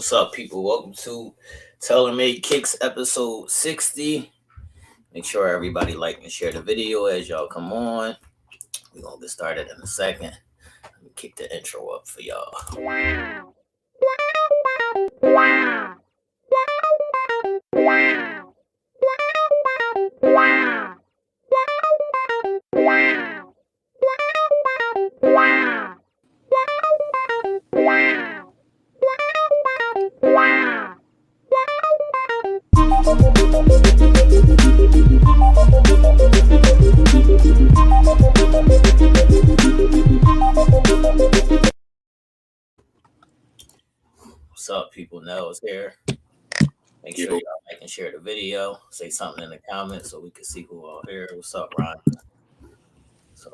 What's up, people? Welcome to Tailor-Made Kicks episode 60. Make sure everybody like and share the video as y'all come on. We're going to get started in a second. Let me kick the intro up for y'all. What's up, people? Nell's here. Make sure y'all like and share the video. Say something in the comments so we can see who all here. What's up, Ron? So,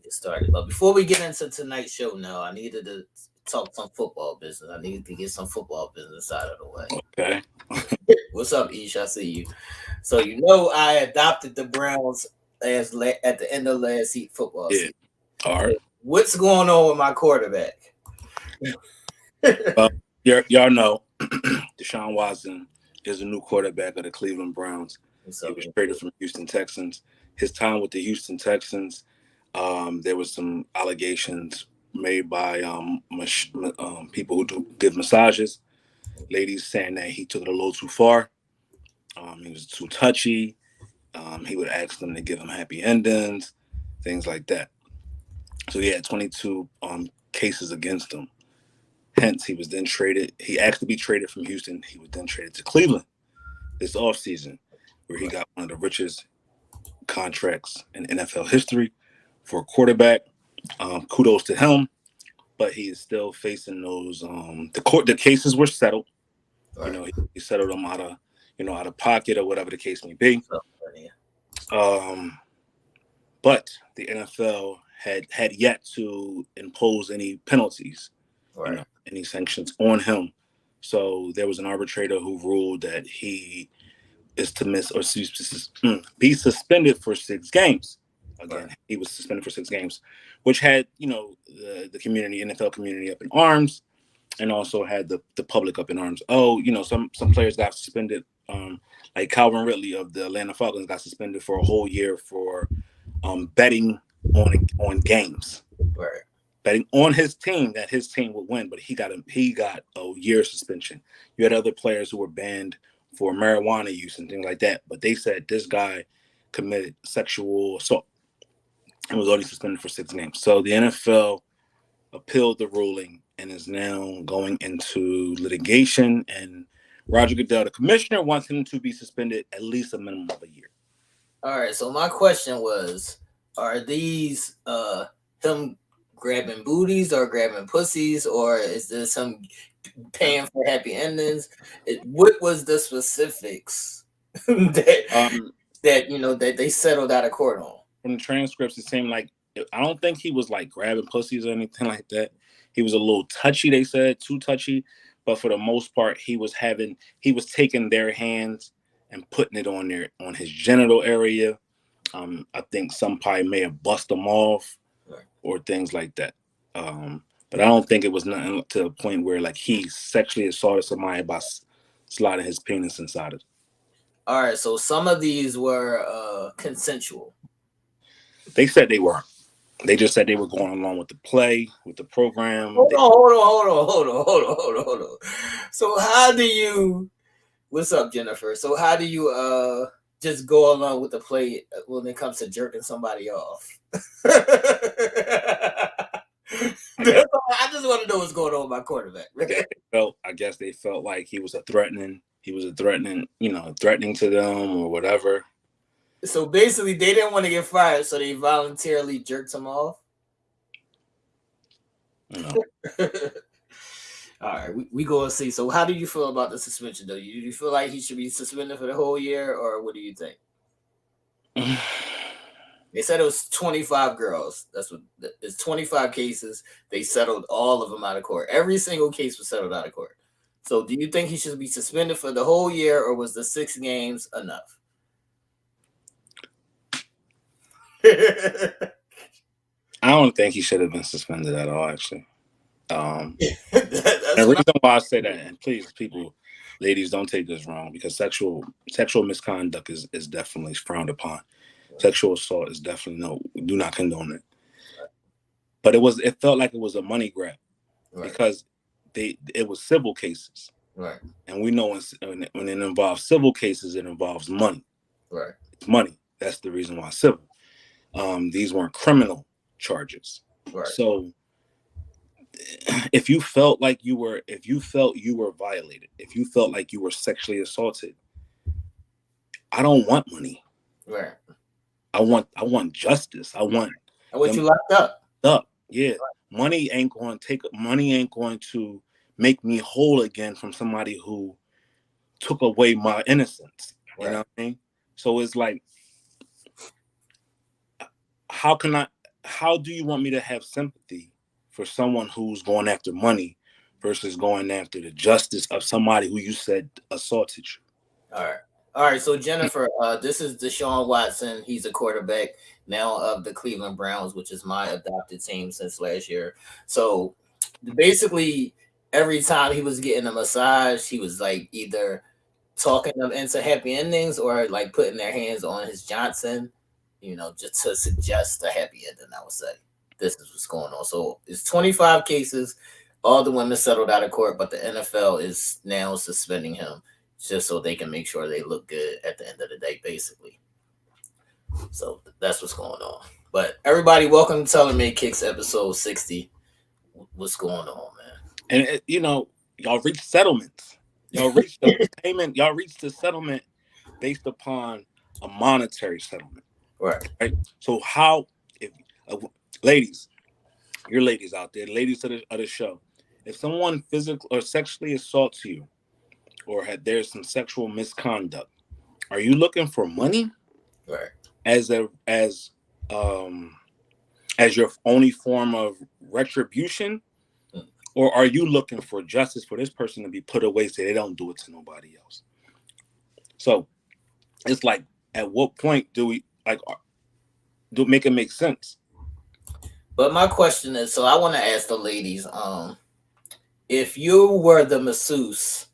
get started. But before we get into tonight's show, now I needed to talk some football business. I needed to get some football business out of the way. Okay. What's up, Ish? I see you. So I adopted the Browns at the end of last football season. All right. What's going on with my quarterback? Y'all know Deshaun Watson is a new quarterback of the Cleveland Browns. He was traded from Houston Texans. His time with the Houston Texans, there was some allegations made by people who do give massages, ladies saying that he took it a little too far. He was too touchy. He would ask them to give him happy endings, things like that. So he had 22 cases against him. Hence, he was then traded. He asked to be traded from Houston. He was then traded to Cleveland this offseason, where he got one of the richest contracts in NFL history for a quarterback. Kudos to him, but he is still facing those. The cases were settled. Right. You know, he settled them out of pocket or whatever the case may be. But the NFL had yet to impose any penalties. Right. Any sanctions on him. So there was an arbitrator who ruled that he is to miss or be suspended for 6 games. Again, right. He was suspended for 6 games, which had, the community, NFL community up in arms, and also had the public up in arms. Oh, some players got suspended, like Calvin Ridley of the Atlanta Falcons got suspended for a whole year for betting on games. Right. Betting on his team that his team would win, but he got a year suspension. You had other players who were banned for marijuana use and things like that, but they said this guy committed sexual assault and was only suspended for 6 games. So the NFL appealed the ruling and is now going into litigation. And Roger Goodell, the commissioner, wants him to be suspended at least a minimum of a year. All right. So my question was: are these him grabbing booties or grabbing pussies, or is this him paying for happy endings? What was the specifics that they settled out of court on? From the transcripts, it seemed like I don't think he was like grabbing pussies or anything like that. He was a little touchy. They said too touchy, but for the most part, he was taking their hands and putting it on his genital area. I think some probably may have bust them off. Or things like that. But I don't think it was nothing to the point where like he sexually assaulted somebody by sliding his penis inside it. All right, so some of these were consensual. They said they weren't. They just said they were going along with the play, with the program. Hold on. So how do you? What's up, Jennifer? So how do you just go along with the play when it comes to jerking somebody off? I just want to know what's going on with my quarterback. I guess they felt like he was threatening to them or whatever. So basically, they didn't want to get fired, so they voluntarily jerked him off. No. All right, we go and see. So how do you feel about the suspension, though? Do you feel like he should be suspended for the whole year, or what do you think? They said it was 25 girls. It's 25 cases. They settled all of them out of court. Every single case was settled out of court. So do you think he should be suspended for the whole year, or was the 6 games enough? I don't think he should have been suspended at all, actually. And the reason why I say that, and please, people, ladies, don't take this wrong, because sexual misconduct is definitely frowned upon. Sexual assault is definitely no, do not condone it. But it felt like it was a money grab, because it was civil cases, right? And we know when it involves civil cases, it involves money. Right. It's money. That's the reason why civil. These weren't criminal charges. Right. So if you felt you were violated, if you felt like you were sexually assaulted, I don't want money. Right. I want justice. I want you locked up. Yeah. Right. Money ain't going to make me whole again from somebody who took away my innocence. Right. You know what I mean? So it's like, how do you want me to have sympathy for someone who's going after money versus going after the justice of somebody who you said assaulted you? All right. So Jennifer, this is Deshaun Watson. He's a quarterback now of the Cleveland Browns, which is my adopted team since last year. So basically, every time he was getting a massage, he was like either talking them into happy endings or like putting their hands on his Johnson, just to suggest a happy ending. I would say this is what's going on. So it's 25 cases. All the women settled out of court, but the NFL is now suspending him just so they can make sure they look good at the end of the day, basically. So that's what's going on. But everybody, welcome to Telling Me Kicks episode 60. What's going on, man? And y'all reached settlements. Y'all reached the payment. Y'all reached the settlement based upon a monetary settlement. Right. So if ladies, you're ladies out there, ladies of the show, if someone physically or sexually assaults you, or there's some sexual misconduct, are you looking for money? Right. As your only form of retribution? Or are you looking for justice for this person to be put away so they don't do it to nobody else? So it's like, at what point do we make it make sense? But my question is, so I want to ask the ladies, if you were the masseuse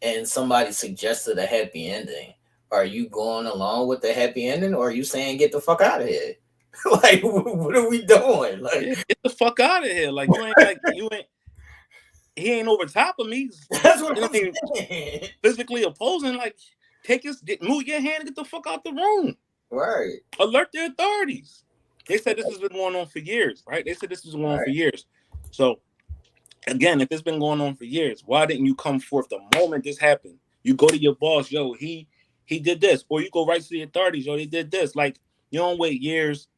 and somebody suggested a happy ending, are you going along with the happy ending, or are you saying get the fuck out of here? Like, what are we doing? Like, get the fuck out of here! Like, you ain't. He ain't over top of me. That's what I'm saying. Physically opposing, like, move your hand and get the fuck out the room. Right. Alert the authorities. They said this has been going on for years, right? They said this has been going on for years. So, again, if it's been going on for years, why didn't you come forth the moment this happened? You go to your boss, yo, he did this, or you go right to the authorities, yo, they did this. Like, you don't wait years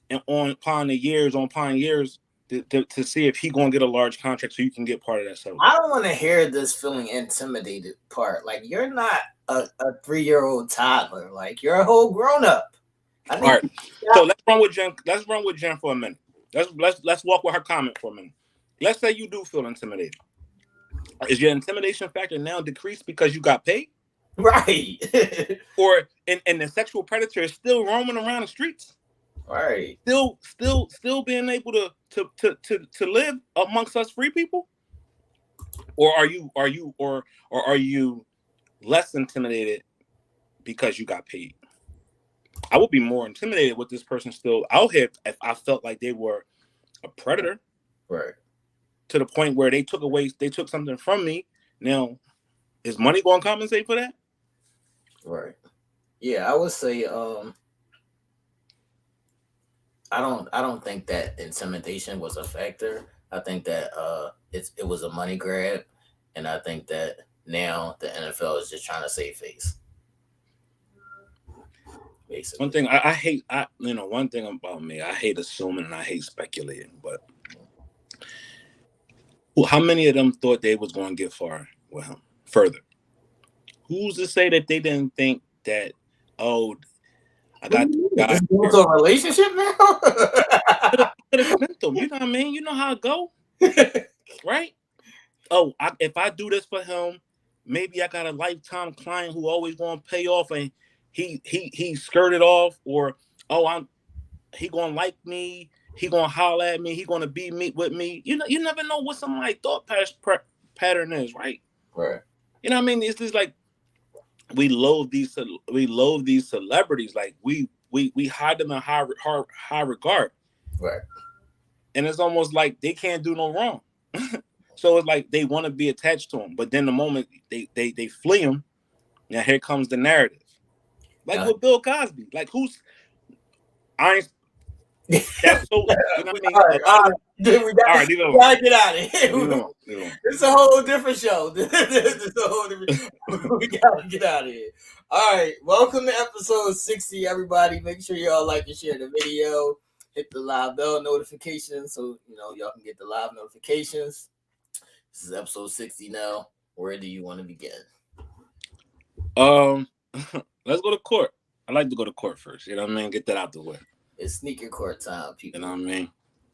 and upon years to see if he gonna get a large contract so you can get part of that settlement. I don't want to hear this feeling intimidated part. Like, you're not a 3-year-old toddler. Like, you're a whole grown up. All right. So let's run with Jen. Let's run with Jen for a minute. Let's walk with her comment for a minute. Let's say you do feel intimidated. Is your intimidation factor now decreased because you got paid? Right. Or and the sexual predator is still roaming around the streets? Right. Still being able to live amongst us free people? Or are you less intimidated because you got paid? I would be more intimidated with this person still out here if I felt like they were a predator. Right. To the point where they took something from me. Now, is money going to compensate for that? Right. Yeah, I would say I don't think that intimidation was a factor. I think that it was a money grab, and I think that now the NFL is just trying to save face. Basically. One thing I hate, one thing about me, I hate assuming and I hate speculating, but how many of them thought they was going to get further? Who's to say that they didn't think that, oh, I got this into a relationship now? Could have sent them. You know what I mean? You know how it go, right? Oh, if I do this for him, maybe I got a lifetime client who always going to pay off, and he skirted off, or he going to like me, he gonna holler at me. He gonna be me with me. You know, you never know what somebody's thought pattern is, right? Right. You know what I mean? It's just like we loathe these celebrities. Like we hide them in high regard, Right. and it's almost like they can't do no wrong. So it's like they want to be attached to him, but then the moment they flee him, now here comes the narrative. Like with Bill Cosby, like who's I ain't. That's so. You know what I mean? All right. We gotta get out of here. It's a whole different show. We gotta get out of here. All right. Welcome to episode 60, everybody. Make sure y'all like and share the video. Hit the live bell notification so y'all can get the live notifications. This is episode 60 now. Where do you want to begin? Let's go to court. I like to go to court first. You know what I mean? Get that out the way. It's sneaker court time, people. You know what I mean?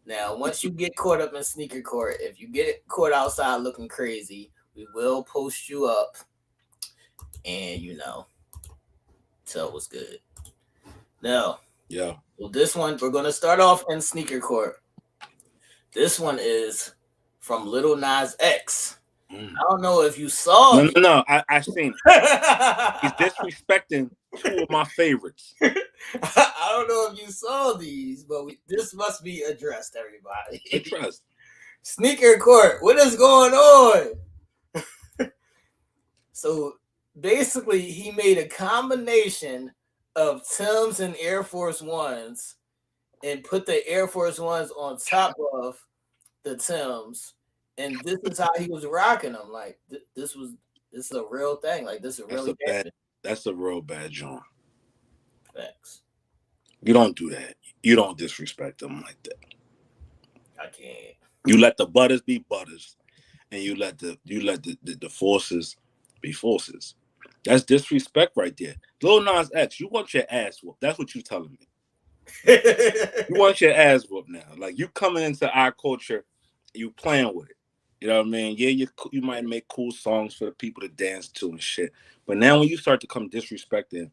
Now, once you get caught up in sneaker court, if you get caught outside looking crazy, we will post you up and, tell what's good. Now, yeah. Well, this one, we're going to start off in sneaker court. This one is from Lil Nas X. I don't know if you saw it. No, I seen it. He's disrespecting two of my favorites. I don't know if you saw these, but this must be addressed, everybody. Addressed. Sneaker court, what is going on? So basically, he made a combination of Timbs and Air Force Ones and put the Air Force Ones on top of the Timbs. And this is how he was rocking them. Like this is a real thing. Like this is really bad. That's a real bad joint. Facts. You don't do that. You don't disrespect them like that. I can't. You let the butters be butters, and you let the forces be forces. That's disrespect right there. Lil Nas X, you want your ass whooped. That's what you're telling me. You want your ass whooped now. Like you coming into our culture, you playing with it. You know what I mean? Yeah, you might make cool songs for the people to dance to and shit. But now when you start to come disrespecting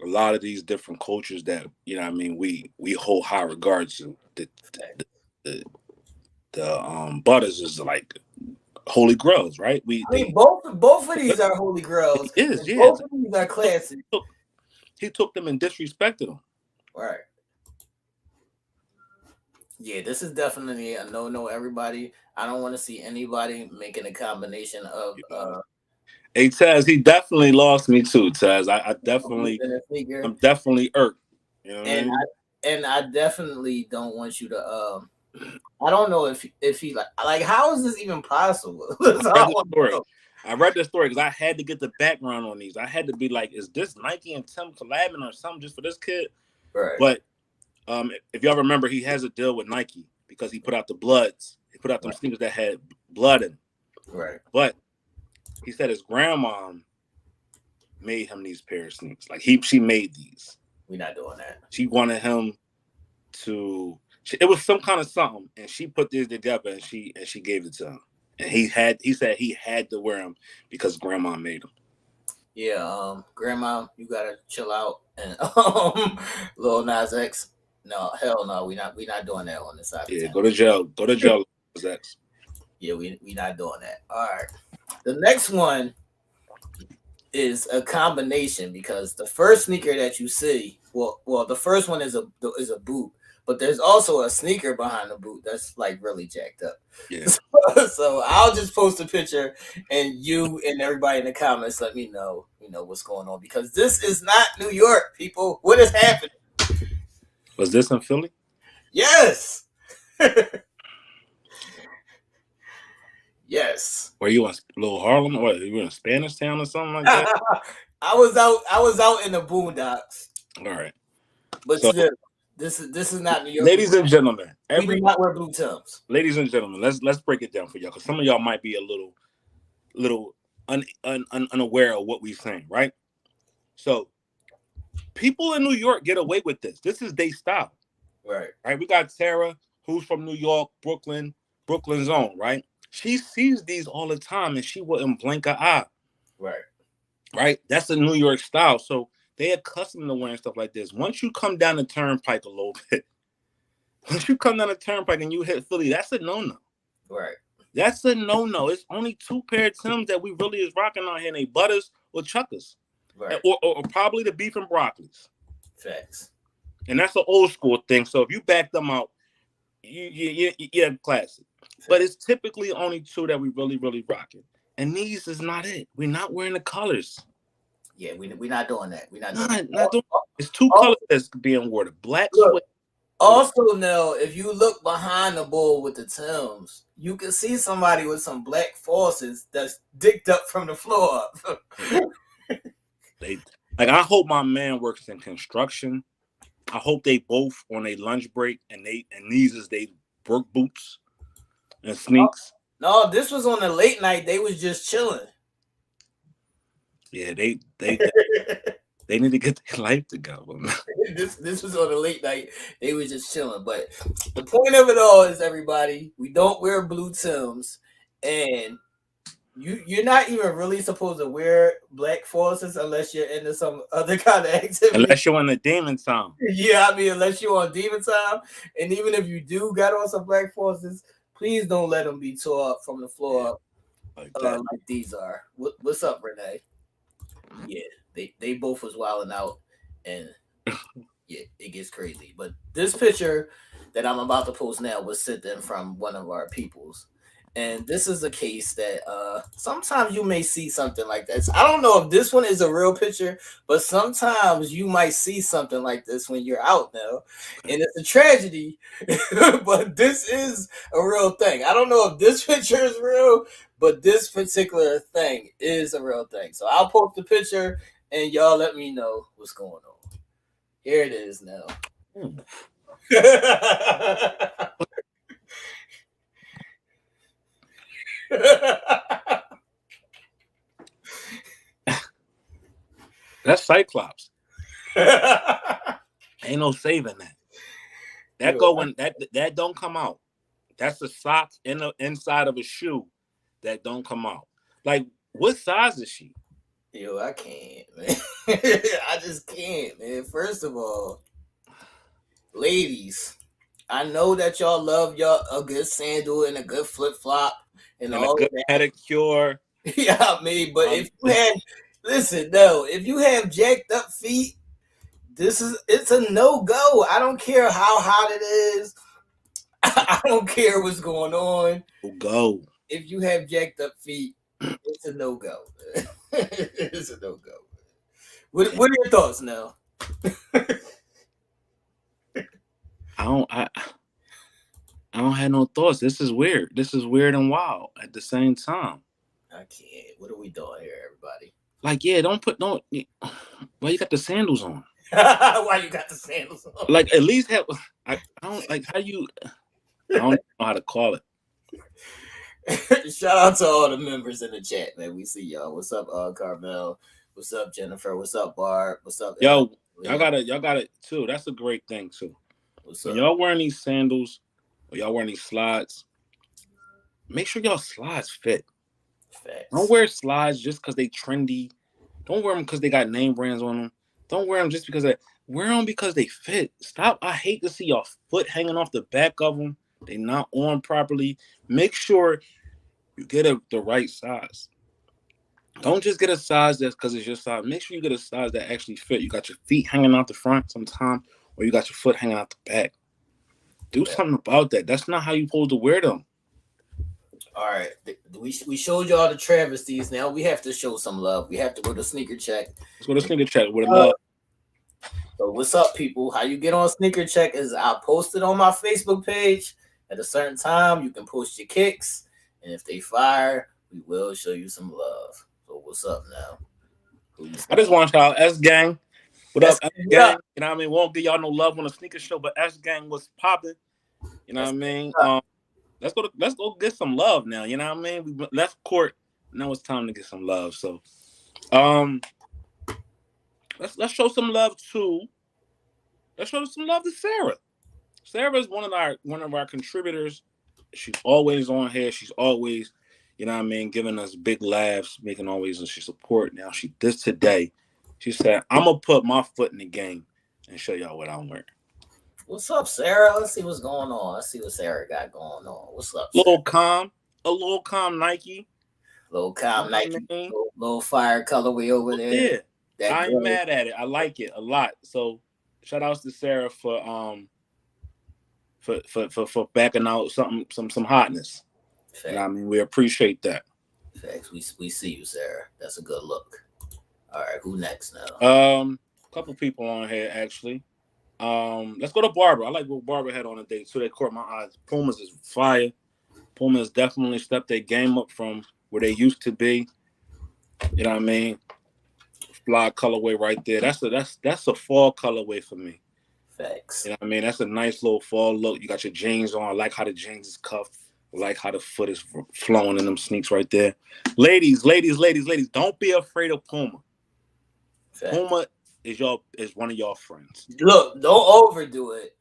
a lot of these different cultures that, you know what I mean, we hold high regards to, the butters is like holy grails, right? Both of these are holy grails. It is, yeah. Both of these are classic. He took them and disrespected them. Right. Yeah, this is definitely a no-no, everybody. I don't want to see anybody making a combination of Hey Taz, he definitely lost me too, Taz. I'm definitely irked. You know what I mean? And I definitely don't want you to I don't know if he like how is this even possible? I read the story because I had to get the background on these. I had to be like, is this Nike and Tim collabing or something just for this kid? Right. But if y'all remember, he has a deal with Nike because he put out the Bloods. He put out them sneakers that had blood in them. Right. But he said his grandma made him these pair of sneakers. Like she made these. We're not doing that. She wanted him to. It was some kind of something, and she put these together, and she gave it to him. And he said he had to wear them because grandma made them. Yeah, grandma, you gotta chill out. And Lil Nas X, no, hell no, we not doing that on this side. Yeah, go to jail, Lil Nas X. Yeah, we not doing that. All right, the next one is a combination because the first sneaker that you see, well, the first one is a boot. But there's also a sneaker behind the boot that's like really jacked up. Yeah. So I'll just post a picture, and you and everybody in the comments let me know, what's going on because this is not New York, people. What is happening? Was this in Philly? Yes. Yes. Were you in Little Harlem or you were in Spanish Town or something like that? I was out in the boondocks. All right. But still. This is not New York. Ladies and gentlemen, we do not wear blue Timbs. Ladies and gentlemen, let's break it down for y'all because some of y'all might be a little unaware of what we're saying, right? So, people in New York get away with this. This is their style, right? Right. We got Sarah, who's from New York, Brooklyn zone, right? She sees these all the time, and she wouldn't blink an eye, right? Right. That's the New York style. So. They accustomed to wearing stuff like this. Once you come down the turnpike a little bit, Once you come down the turnpike and you hit Philly, that's a no-no. Right. That's a no-no. It's only two pair of Timbs that we really is rocking out here, and they Butters or Chuckers. Right. Or probably the beef and broccolis. Facts. And that's an old school thing. So if you back them out, yeah, classic. But it's typically only two that we really, really rocking. And these is not it. We're not wearing the colors. Yeah, we're not doing that. We're not doing not doing It's two colors that's being worn. Black sweat. Also, now, if you look behind the bull with the Timbs, you can see somebody with some black faucets that's dicked up from the floor up. I hope my man works in construction. I hope they both on a lunch break and these is they work boots and sneaks. No, this was on the late night. They was just chilling. Yeah, they need to get their life together. This was on the late night. They was just chilling. But the point of it all is, everybody, we don't wear blue Timbs, and you're not even really supposed to wear black faucets unless you're into some other kind of activity. Unless you're on the demon time. Yeah, I mean, unless you're on demon time. And even if you do got on some black faucets, please don't let them be tore up from the floor up like these are. What's up, Renee? Yeah, they both was wilding out, and yeah, it gets crazy. But this picture that I'm about to post now was sent in from one of our peoples. And this is a case that sometimes you may see something like this. I don't know if this one is a real picture, but sometimes you might see something like this when you're out now. And it's a tragedy, but this is a real thing. I don't know if this picture is real, but this particular thing is a real thing. So I'll post the picture and y'all let me know what's going on. Here it is now. That's Cyclops. Ain't no saving that. That don't come out. That's a sock in the inside of a shoe that don't come out. Like, what size is she? Yo, I can't, man. I just can't, man. First of all, ladies, I know that y'all love y'all a good sandal and a good flip flop and all a good that. pedicure. Yeah, I mean, but if you had if you have jacked up feet, it's a no go. I don't care how hot it is. I don't care what's going on. Go. If you have jacked up feet, it's a no go. It's a no go. What are your thoughts now? I don't have no thoughts. This is weird. This is weird and wild at the same time. I can't. What are we doing here, everybody? Like, yeah, don't. Why you got the sandals on? Why you got the sandals on? Like, at least have. I don't like how you. I don't know how to call it. Shout out to all the members in the chat, man. We see y'all. What's up, Carmel? What's up, Jennifer? What's up, Barb? What's up? Yo, y'all got it too. That's a great thing too. What's when up? Y'all wearing these sandals or y'all wearing these slides, make sure y'all slides fit. Facts. Don't wear slides just because they trendy. Don't wear them because they got name brands on them. Don't wear them just because wear them because they fit. Stop. I hate to see your foot hanging off the back of them. They not on properly. Make sure you get the right size. Don't just get a size that's because it's your size. Make sure you get a size that actually fit. You got your feet hanging out the front sometime, or you got your foot hanging out the back. Do something about that. That's not how you're supposed to wear them. All right. We showed y'all the travesties. Now we have to show some love. We have to go to Sneaker Check. Let's go to Sneaker Check with love. So what's up, people? How you get on Sneaker Check is I'll post it on my Facebook page at a certain time. You can post your kicks, and if they fire, we will show you some love. So what's up now? I just want to shout out S Gang. What up, S Gang? You know what I mean? Won't give y'all no love on the sneaker show, but S Gang was popping. You know what I mean? Let's go get some love now. You know what I mean? We left court. Now it's time to get some love. So, let's show some love to. Let's show some love to Sarah. Sarah is one of our contributors. She's always on here. She's always, you know what I mean, giving us big laughs, making always she support. Now she this today. She said, "I'm gonna put my foot in the game and show y'all what I'm wearing." What's up, Sarah? Let's see what's going on. Let's see what Sarah got going on. What's up, Sarah? A little calm Nike. Little You calm know what Nike, I mean? little fire colorway over there. Yeah, That I ain't gray. mad at it. I like it a lot. So shout outs to Sarah for backing out some hotness. And I Fact, mean, we appreciate that. facts. We see you, Sarah. That's a good look. All right, who next now? Couple people on here actually. Let's go to Barbara. I like what Barbara had on today. So they caught my eyes. Pumas is fire. Pumas definitely stepped their game up from where they used to be. You know what I mean? Fly colorway right there. That's a fall colorway for me. Facts. You know what I mean? That's a nice little fall look. You got your jeans on. I like how the jeans is cuffed. I like how the foot is flowing in them sneaks right there. Ladies, don't be afraid of Puma. Fact. Puma is one of y'all friends. Look, don't overdo it.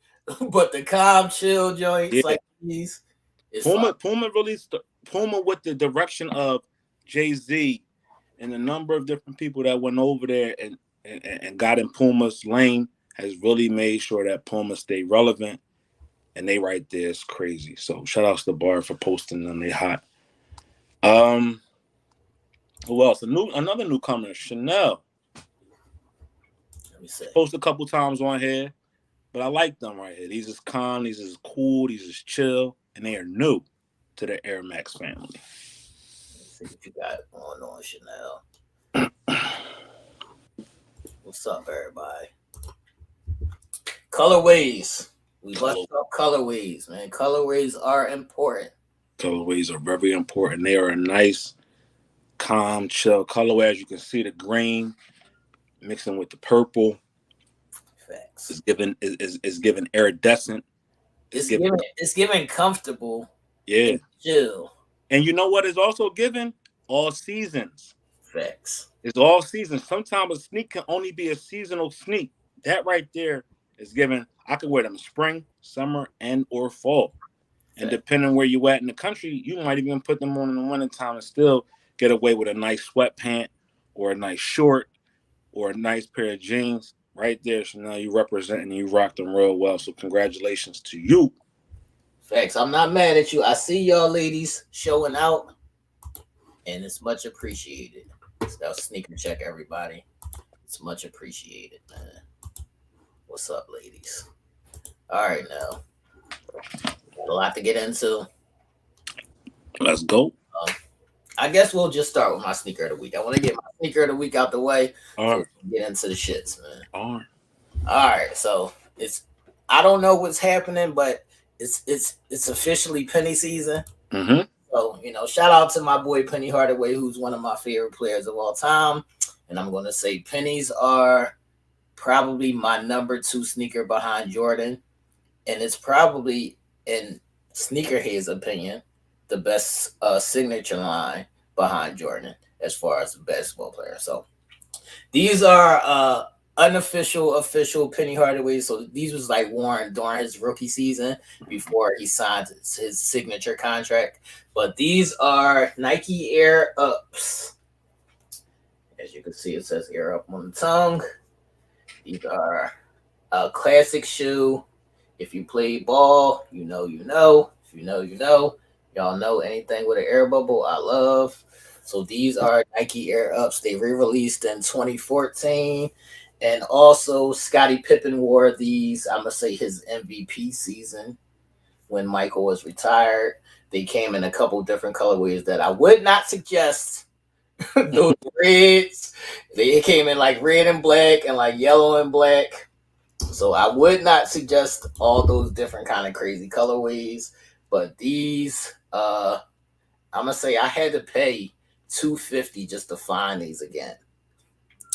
But the calm, chill joints Yeah. like these is Puma fun. Puma with the direction of Jay-Z and the number of different people that went over there and got in Puma's lane has really made sure that Puma stay relevant. And they right there is crazy. So shout outs to Bar for posting them. They hot. Who else? Another newcomer, Chanel. Let me say. Post a couple times on here, but I like them right here. These is calm, these is cool, these is chill, and they are new to the Air Max family. Let's see what you got going on, Chanel. What's up, everybody? Colorways. We bust up colorways, man. Colorways are important. Colorways are very important. They are a nice, calm, chill colorway. As you can see, the green mixing with the purple Facts. is given iridescent. It's giving comfortable. Yeah. Chill. And you know what is also given? All seasons. Facts. It's all seasons. Sometimes a sneak can only be a seasonal sneak. That right there is given. I could wear them in spring, summer, and or fall. And depending where you at in the country, you might even put them on in the wintertime and still get away with a nice sweatpant or a nice short or a nice pair of jeans. Right there. So now you represent and you rock them real well. So congratulations to you. Facts. I'm not mad at you. I see y'all ladies showing out, and it's much appreciated. So sneaker check, everybody. It's much appreciated, man. What's up, ladies? All right, now. Got a lot to get into. Let's go. I guess we'll just start with my sneaker of the week. I want to get my sneaker of the week out the way All right. get into the shits, man. All right. So I don't know what's happening, but it's officially penny season. Mm-hmm. So, shout out to my boy Penny Hardaway, who's one of my favorite players of all time. And I'm going to say pennies are probably my number 2 sneaker behind Jordan. And it's probably, in sneakerheads' opinion, the best signature line behind Jordan as far as a basketball player. So these are unofficial, official Penny Hardaway. So these was like worn during his rookie season before he signed his signature contract. But these are Nike Air Ups. As you can see, it says Air Up on the tongue. These are a classic shoe. If you play ball, you know. If you know, you know. Y'all know anything with an air bubble, I love. So these are Nike Air Ups. They re-released in 2014. And also, Scottie Pippen wore these, I'm going to say his MVP season when Michael was retired. They came in a couple different colorways that I would not suggest. Those reds, they came in like red and black and like yellow and black. So I would not suggest all those different kind of crazy colorways. But these, I'm going to say I had to pay $250 just to find these again.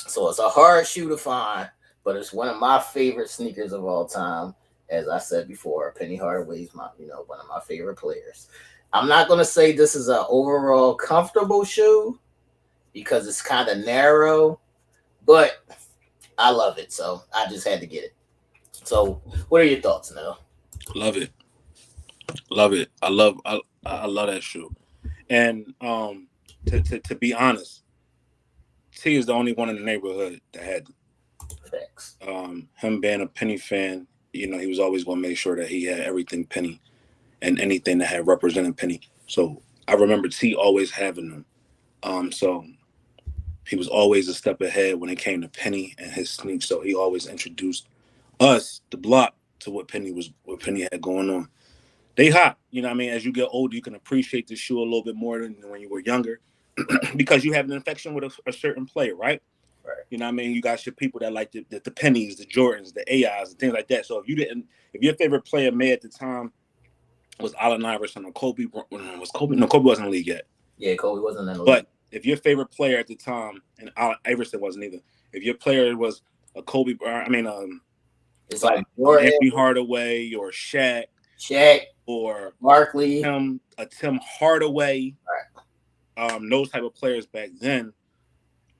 So it's a hard shoe to find, but it's one of my favorite sneakers of all time. As I said before, Penny Hardaway is one of my favorite players. I'm not going to say this is an overall comfortable shoe because it's kind of narrow, but I love it. So I just had to get it. So what are your thoughts, Nell? Love it. I love that shoe. And to be honest, T is the only one in the neighborhood that had them. Thanks. Him being a Penny fan, he was always going to make sure that he had everything penny and anything that had represented penny. So I remember T always having them. So he was always a step ahead when it came to Penny and his sneaks. So he always introduced us, the block, to what Penny had going on. They hot, As you get older, you can appreciate the shoe a little bit more than when you were younger, because you have an infection with a certain player, right? Right. You got your people that like the Pennies, the Jordans, the AIs, and things like that. So if your favorite player may at the time was Allen Iverson or Kobe, was Kobe? No, Kobe wasn't in the league yet. Yeah, Kobe wasn't in the league. But if your favorite player at the time, and Iverson wasn't either, if your player was a Kobe, it's like Anthony Hardaway or Shaq, or Barkley, Tim Hardaway, right. Those type of players back then.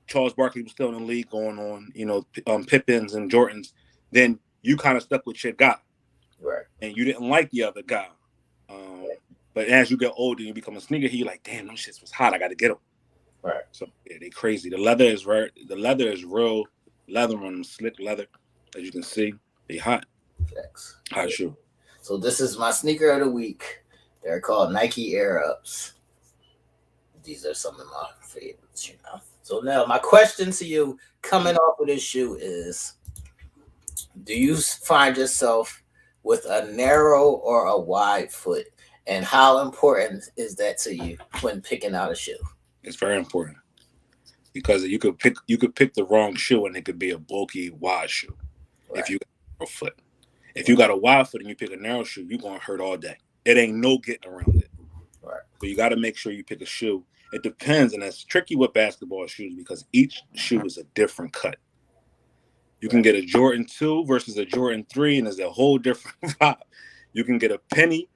Charles Barkley was still in the league going on, Pippins and Jordans. Then you kind of stuck with your guy, right? And you didn't like the other guy. But as you get older and you become a sneaker, you're like, damn, those shits was hot. I got to get them. Right. So yeah, they crazy. The leather is real leather on them, slick leather. As you can see, they hot. Thanks. Hot shoe. So this is my sneaker of the week. They're called Nike Air Ups. These are some of my favorites, So now my question to you coming off of this shoe is, do you find yourself with a narrow or a wide foot? And how important is that to you when picking out a shoe? It's very important, because you could pick the wrong shoe and it could be a bulky wide shoe. Right. If you got a narrow foot. If you got a wide foot and you pick a narrow shoe, you're gonna hurt all day. It ain't no getting around it. Right. But you got to make sure you pick a shoe. It depends, and that's tricky with basketball shoes because each shoe is a different cut. You can get a Jordan 2 versus a Jordan 3, and there's a whole different vibe. You can get a penny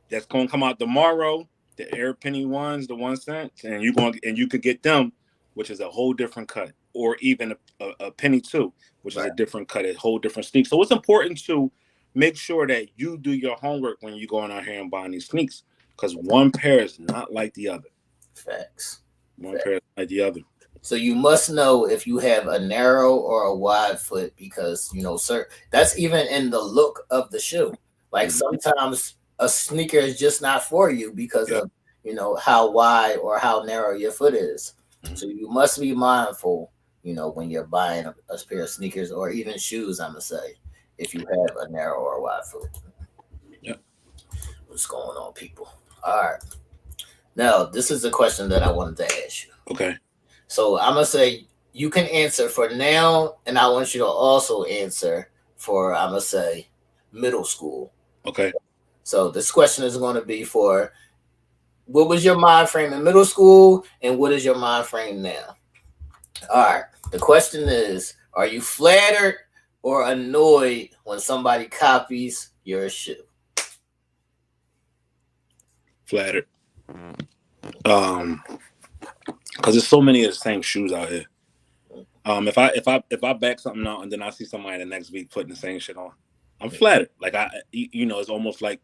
that's going to come out tomorrow, the Air Penny ones, the 1 cent, and you could get them, which is a whole different cut, or even a penny 2, which is a different cut, a whole different sneak. So it's important to make sure that you do your homework when you're going out here and buying these sneaks, because one pair is not like the other. Facts. One pair is like the other. So you must know if you have a narrow or a wide foot, because sir, that's even in the look of the shoe. Like sometimes a sneaker is just not for you because of how wide or how narrow your foot is. So you must be mindful, when you're buying a pair of sneakers or even shoes. I'm gonna say, if you have a narrow or wide foot. Yeah. What's going on, people? All right. Now, this is a question that I wanted to ask you. Okay. So I'm going to say you can answer for now, and I want you to also answer for, I'm going to say, middle school. Okay. So this question is going to be for, what was your mind frame in middle school, and what is your mind frame now? All right. The question is, are you flattered or annoyed when somebody copies your shoe? Flattered. Because there's so many of the same shoes out here. If I back something out and then I see somebody the next week putting the same shit on, I'm flattered. Like it's almost like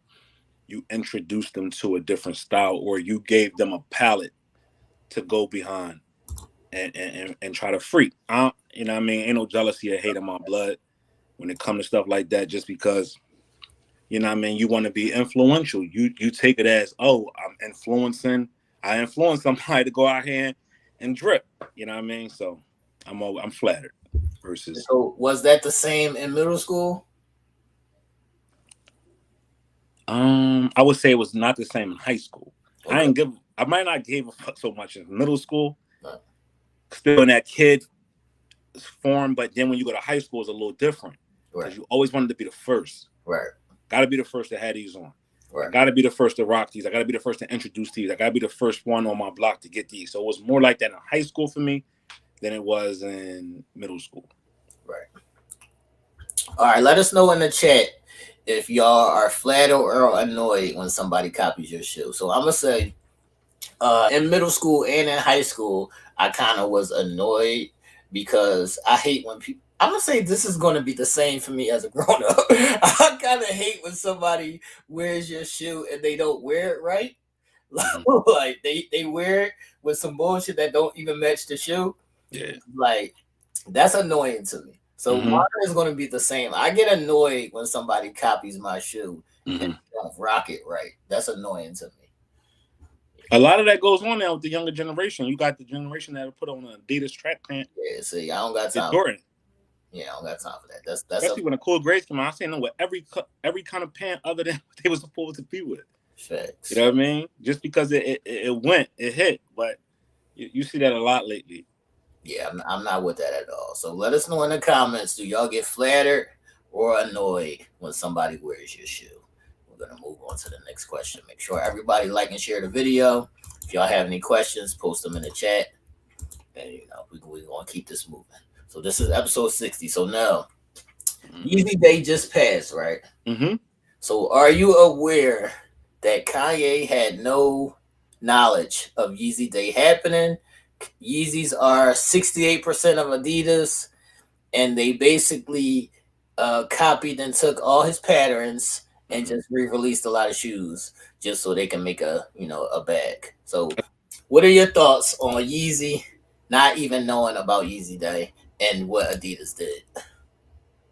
you introduced them to a different style, or you gave them a palette to go behind and try to freak. Ain't no jealousy or hate in my blood when it comes to stuff like that. Just because, you want to be influential. You take it as, oh, I influence somebody to go out here and drip. So I'm flattered. Versus. So was that the same in middle school? I would say it was not the same in high school. Okay. I might not give a fuck so much in middle school. Right. Still in that kid form, but then when you go to high school, it's a little different. Because right. You always wanted to be the first. Right. Got to be the first to have these on. Right. I got to be the first to rock these. I got to be the first to introduce these. I got to be the first one on my block to get these. So it was more like that in high school for me than it was in middle school. Right. All right. Let us know in the chat if y'all are flattered or annoyed when somebody copies your shoe. So I'm going to say in middle school and in high school, I kind of was annoyed because I hate when people, I'm going to say this is going to be the same for me as a grown-up. I kind of hate when somebody wears your shoe and they don't wear it right. Like they wear it with some bullshit that don't even match the shoe. Yeah. Like, that's annoying to me. So mine is going to be the same. I get annoyed when somebody copies my shoe and don't rock it right. That's annoying to me. A lot of that goes on now with the younger generation. You got the generation that put on an Adidas track pant. Yeah, see, I don't got time. Jordan. Yeah, I don't got time for that. That's especially when the cool grades come out. I seen them with every kind of pant other than what they were supposed to be with. Facts. You know what I mean? Just because it hit, but you see that a lot lately. Yeah, I'm not with that at all. So let us know in the comments. Do y'all get flattered or annoyed when somebody wears your shoe? We're gonna move on to the next question. Make sure everybody like and share the video. If y'all have any questions, post them in the chat, and we're gonna keep this moving. So this is episode 60. So now, Yeezy Day just passed, right? Mm-hmm. So are you aware that Kanye had no knowledge of Yeezy Day happening? Yeezys are 68% of Adidas, and they basically copied and took all his patterns and just re-released a lot of shoes just so they can make a bag. So what are your thoughts on Yeezy not even knowing about Yeezy Day and what Adidas did?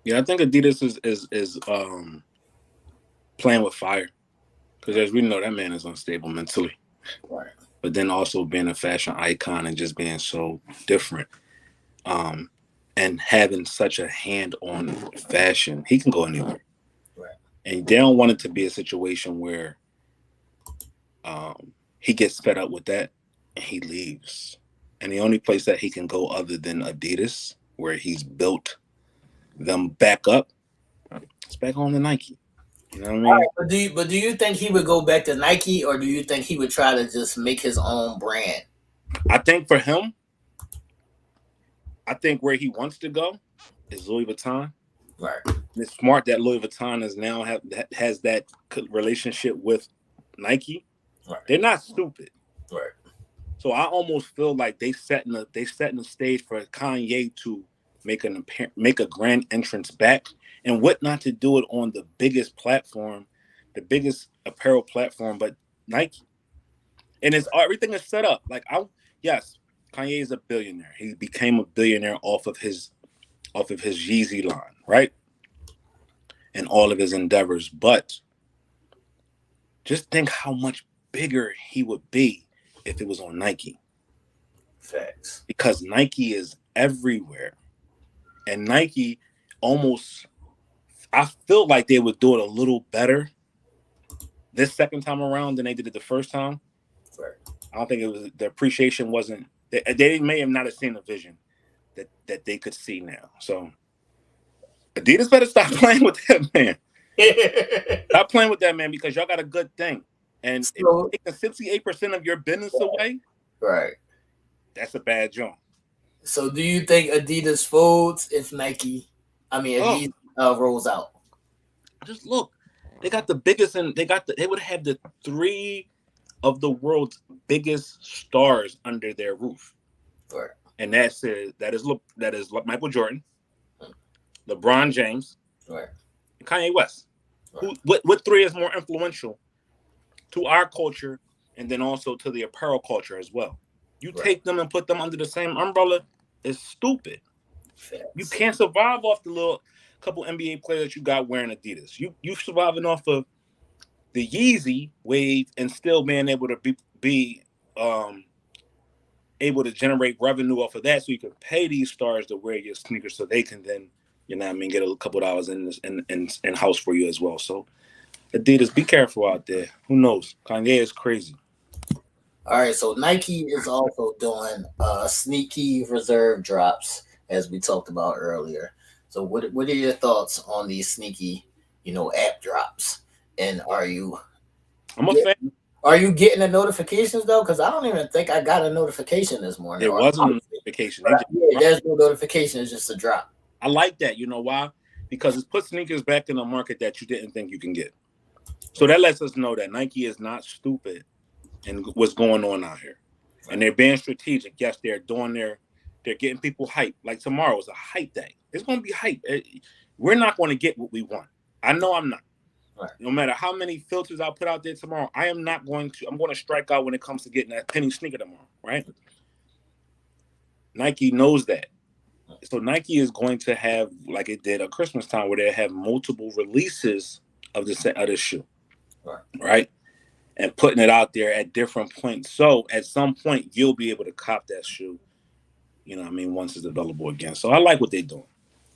Yeah, I think Adidas is playing with fire because as we know, that man is unstable mentally. Right. But then also being a fashion icon and just being so different, and having such a hand on fashion, he can go anywhere. Right. And they don't want it to be a situation where he gets fed up with that and he leaves. And the only place that he can go other than Adidas, where he's built them back up, it's back on the Nike. You know what I mean? Right, but do you think he would go back to Nike, or do you think he would try to just make his own brand? I think for him, I think where he wants to go is Louis Vuitton. Right. And it's smart that Louis Vuitton is now has that relationship with Nike. Right. They're not stupid. Right. So I almost feel like they setting the stage for Kanye to make a grand entrance back, and what not to do it on the biggest platform, the biggest apparel platform, but Nike. And everything is set up. Like yes, Kanye is a billionaire. He became a billionaire off of his Yeezy line, right? And all of his endeavors. But just think how much bigger he would be if it was on Nike. Facts. Because Nike is everywhere. And Nike I feel like they would do it a little better this second time around than they did it the first time. Right. I don't think it was, the appreciation wasn't, they may have not seen the vision that they could see now. So Adidas better stop playing with that man. Stop playing with that man, because y'all got a good thing. And if you take the 68% of your business away, right, that's a bad job. So do you think Adidas folds if Yeezy rolls out? Just look, they got the biggest, and they would have the three of the world's biggest stars under their roof. Right. And that is Michael Jordan, LeBron James, right, and Kanye West. Right. What three is more influential to our culture and then also to the apparel culture as well? You take them and put them under the same umbrella, it's stupid. Facts. You can't survive off the little couple NBA players you got wearing Adidas. You surviving off of the Yeezy wave and still being able to be able to generate revenue off of that, so you can pay these stars to wear your sneakers, so they can then, get a couple dollars in house for you as well. So Adidas, be careful out there. Who knows? Kanye is crazy. All right, so Nike is also doing sneaky reserve drops, as we talked about earlier. So what are your thoughts on these sneaky, app drops? And I'm a fan. Are you getting the notifications though? Because I don't even think I got a notification this morning. It wasn't a notification. There's no notification. It's just a drop. I like that. You know why? Because it's put sneakers back in a market that you didn't think you can get. So that lets us know that Nike is not stupid and what's going on out here. And they're being strategic. Yes, they're getting people hyped. Like tomorrow is a hype day. It's going to be hype. We're not going to get what we want. I know I'm not. Right. No matter how many filters I put out there tomorrow, I'm going to strike out when it comes to getting that penny sneaker tomorrow, right? Nike knows that. So Nike is going to have, like it did at Christmas time, where they have multiple releases of the shoe, right? And putting it out there at different points. So at some point, you'll be able to cop that shoe. You know what I mean? Once it's available again. So I like what they're doing.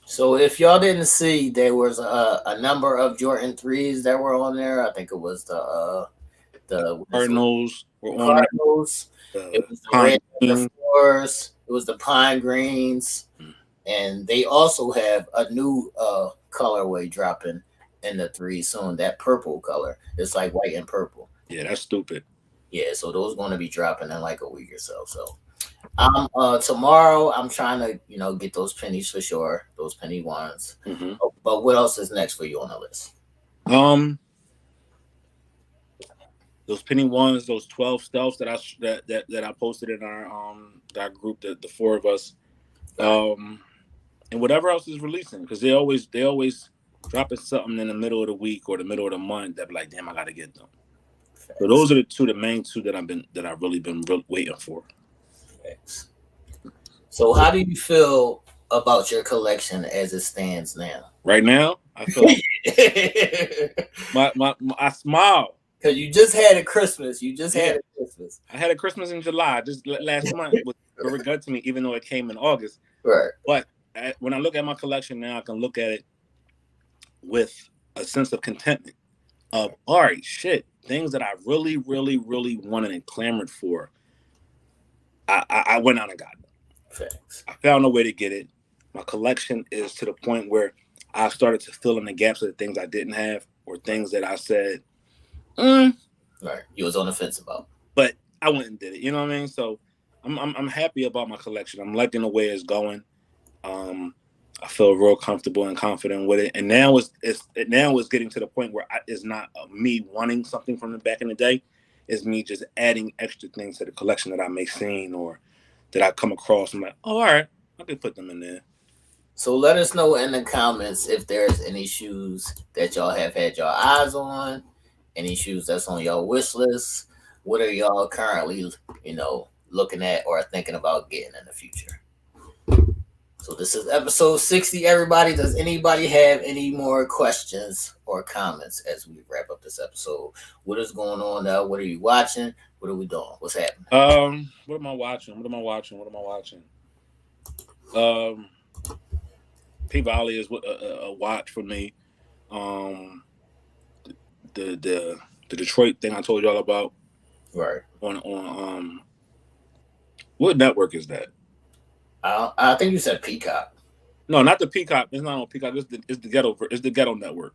So if y'all didn't see, there was a number of Jordan 3s that were on there. I think it was the Cardinals were on Cardinals. It was the red the fours. It was the pine greens, and they also have a new colorway dropping in the 3 soon. That purple color. It's like white and purple. Yeah, that's stupid. Yeah, so those going to be dropping in like a week or so. So tomorrow I'm trying to get those pennies for sure, those penny ones. Mm-hmm. But what else is next for you on the list? Those penny ones, those 12 stealths that I posted in our that group, the 4 of us, and whatever else is releasing, because they always dropping something in the middle of the week or the middle of the month that be like, damn, I gotta get them. So those are the main 2 that I've really been waiting for. Thanks. So how do you feel about your collection as it stands now? Right now, I feel like I smile. Because you just had a Christmas. I had a Christmas in July, just last month. With regard to me, even though it came in August. Right. But when I look at my collection now, I can look at it with a sense of contentment. Of, all right, shit, things that I really, really, really wanted and clamored for. I went out and got them. Thanks. I found a way to get it. My collection is to the point where I started to fill in the gaps of the things I didn't have, or things that I said, right, you was on the fence about. But I went and did it. You know what I mean? So I'm happy about my collection. I'm liking the way it's going. I feel real comfortable and confident with it. And now it's getting to the point where it's not me wanting something from the back in the day. It's me just adding extra things to the collection that I may seen or that I come across. I'm like, oh, all right, I can put them in there. So let us know in the comments if there's any shoes that y'all have had your eyes on, any shoes that's on your wish list. What are y'all currently, looking at or thinking about getting in the future? So this is episode 60, everybody. Does anybody have any more questions or comments as we wrap up this episode? What is going on now? What are you watching? What are we doing? What's happening? What am I watching? P-Valley is a watch for me. The Detroit thing I told y'all about. Right. On what network is that? I think you said Peacock. No, not the Peacock. It's not on Peacock. It's the Ghetto. It's the Ghetto Network.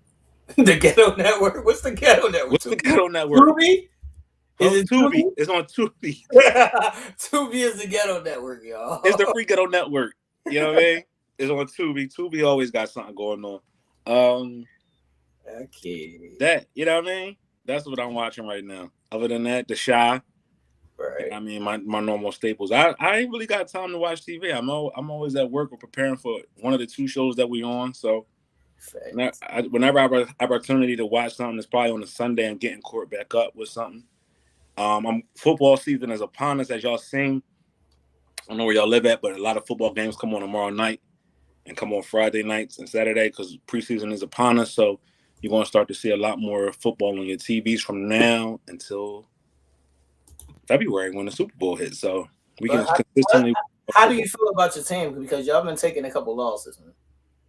The Ghetto Network. What's the Ghetto Network? What's the Ghetto Network? Tubi? Is it Tubi? It's on Tubi. Tubi is the Ghetto Network, y'all. It's the free Ghetto Network. You know what I mean? It's on Tubi. Tubi always got something going on. Okay. That, you know what I mean? That's what I'm watching right now. Other than that, The Shy. Right. I mean, my normal staples. I ain't really got time to watch TV. I'm always at work or preparing for one of the 2 shows that we on. So whenever I have opportunity to watch something, it's probably on a Sunday. I'm getting caught back up with something. Football season is upon us, as y'all seen. I don't know where y'all live at, but a lot of football games come on tomorrow night and come on Friday nights and Saturday because preseason is upon us. So you're going to start to see a lot more football on your TVs from now until February when the Super Bowl hits. So we can consistently. How do you feel about your team? Because y'all been taking a couple losses, man.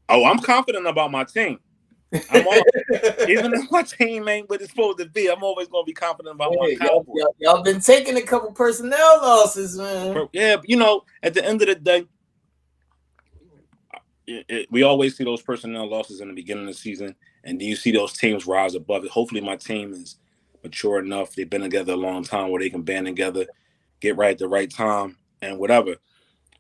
Oh, I'm confident about my team. Even if my team ain't what it's supposed to be, I'm always going to be confident about my Cowboys. Y'all been taking a couple personnel losses, man. Yeah, at the end of the day, we always see those personnel losses in the beginning of the season, and then you see those teams rise above it. Hopefully my team is mature enough. They've been together a long time where they can band together, get right at the right time, and whatever.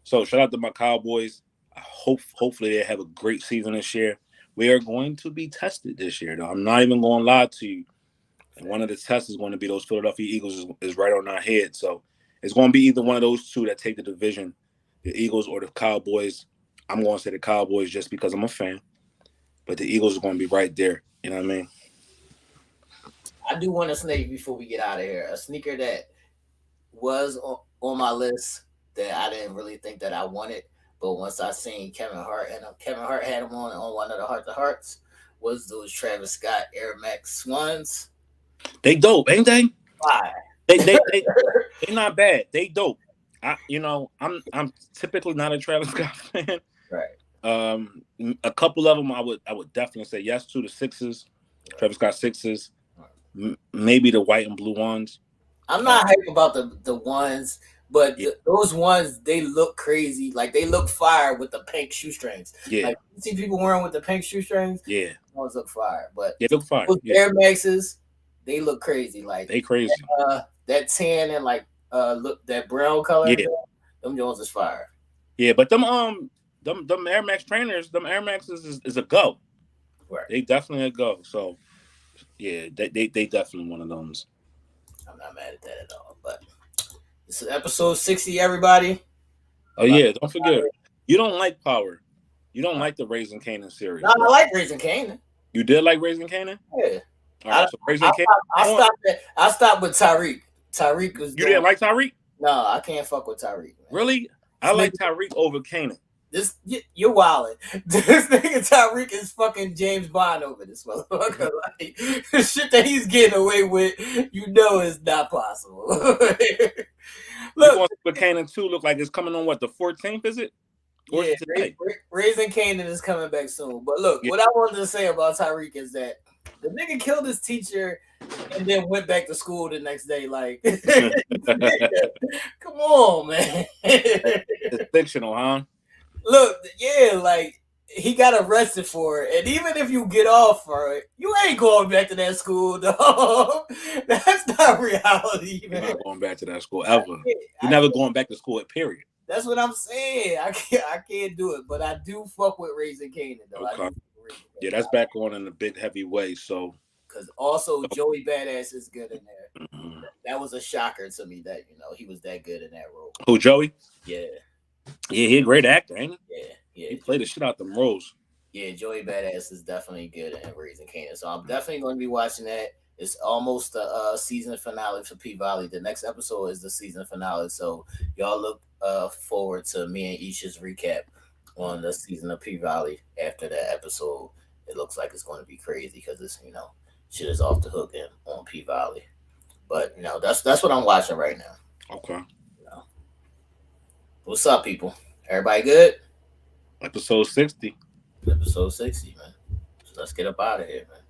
So shout out to my Cowboys. I hopefully they have a great season this year. We are going to be tested this year, though. I'm not even going to lie to you. And one of the tests is going to be those Philadelphia Eagles is right on our head. So it's going to be either one of those 2 that take the division, the Eagles or the Cowboys. I'm going to say the Cowboys just because I'm a fan. But the Eagles are going to be right there. You know what I mean? I do want to snake before we get out of here. A sneaker that was on my list that I didn't really think that I wanted, But once I seen Kevin Hart and Kevin Hart had him on one of the Heart to Hearts was those Travis Scott Air Max ones. They dope, ain't they? Fire. They not bad. They dope. I'm typically not a Travis Scott fan. Right. A couple of them I would definitely say yes to the sixes, right. Travis Scott sixes, maybe the white and blue ones. I'm not hype about the ones, but those ones they look crazy. Like they look fire with the pink shoestrings. Yeah. Like you see people wearing with the pink shoestrings. Yeah. Those look fire. But they look fire. Those Air Maxes, they look crazy. Like they crazy. That tan and like look that brown color. Yeah. Them Jones is fire. Yeah, but them Air Max trainers, them Air Maxes is a go. Right. They definitely a go. So yeah, they definitely one of those. I'm not mad at that at all. But this is episode 60, everybody. Oh yeah, don't forget. You don't like Power. You don't like the Raising Kanan series. No, right? I like Raising Kanan. You did like Raising Kanan? Yeah. All right, so Raising Kanan. I stopped with Tyreek. Tyreek was. You didn't like Tyreek? No, I can't fuck with Tyreek. Really? I like Tyreek over Kanan. You're wildin'. This nigga Tyreek is fucking James Bond over this motherfucker. Like, the shit that he's getting away with, is not possible. Look, but Kanan 2 look like it's coming on what, the 14th, is it? Or yeah, Raising Kanan is coming back soon. But look, what I wanted to say about Tyreek is that the nigga killed his teacher and then went back to school the next day. Like, come on, man. It's fictional, huh? Look, yeah, like he got arrested for it, and even if you get off for it, you ain't going back to that school, dog. That's not reality, man. You're not going back to that school ever. You're never going back to school. Period. That's what I'm saying. I can't do it, but I do fuck with Raising Kanan, though. Okay. Yeah, that's back on in a big heavy way. So, because also Joey Badass is good in there. Mm-hmm. That was a shocker to me that he was that good in that role. Who, Joey? Yeah. Yeah, he's a great actor, ain't he? Yeah. He played the shit out them roles. Yeah, Joey Badass is definitely good in Raising Kanan. So I'm definitely going to be watching that. It's almost the season finale for P-Valley. The next episode is the season finale. So y'all look forward to me and Isha's recap on the season of P-Valley after that episode. It looks like it's going to be crazy because it's, shit is off the hook on P-Valley. But, that's what I'm watching right now. Okay. What's up, people? Everybody good? Episode 60. Episode 60, man. So let's get up out of here, man.